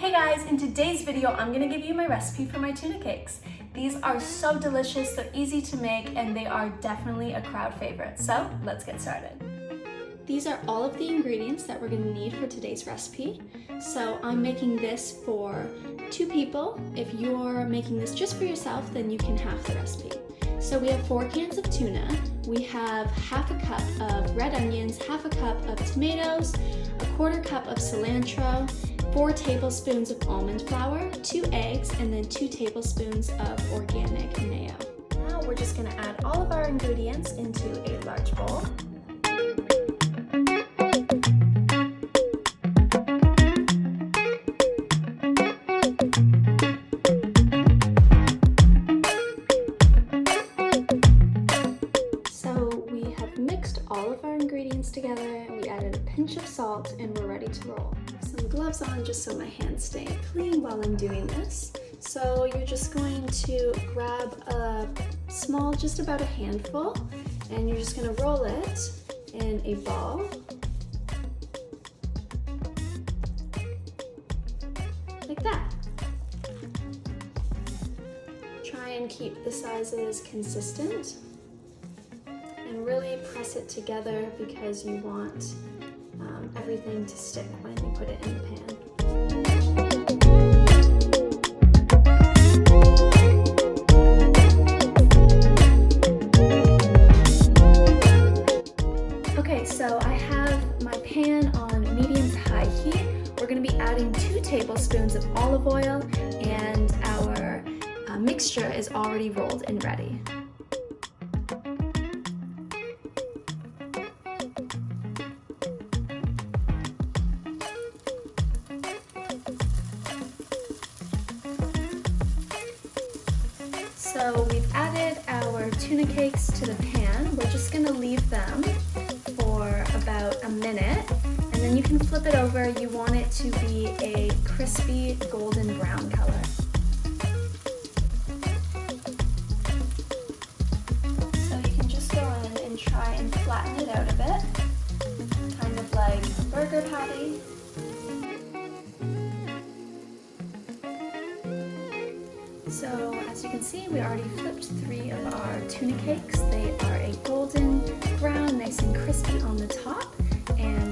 Hey guys, in today's video, I'm gonna give you my recipe for my tuna cakes. These are so delicious, they're easy to make, and they are definitely a crowd favorite. So let's get started. These are all of the ingredients that we're gonna need for today's recipe. So I'm making this for 2 people. If you're making this just for yourself, then you can half the recipe. So we have 4 cans of tuna. We have half a cup of red onions, half a cup of tomatoes, a quarter cup of cilantro, 4 tablespoons of almond flour, 2 eggs, and then 2 tablespoons of organic mayo. Now we're just gonna add all of our ingredients into a large bowl. So we have mixed all of our ingredients together, and we added a pinch of salt, and we're ready to roll. Some gloves on just so my hands stay clean while I'm doing this. So you're just going to grab a small, just about a handful, and you're just going to roll it in a ball. Like that. Try and keep the sizes consistent and really press it together because you want everything to stick when you put it in the pan. Okay, so I have my pan on medium to high heat. We're going to be adding 2 tablespoons of olive oil, and our mixture is already rolled and ready. So we've added our tuna cakes to the pan. We're just gonna leave them for about a minute, and then you can flip it over. You want it to be a crispy golden brown color. So you can just go in and try and flatten it out a bit, kind of like a burger patty. So as you can see, we already flipped 3 of our tuna cakes. They are a golden brown, nice and crispy on the top, and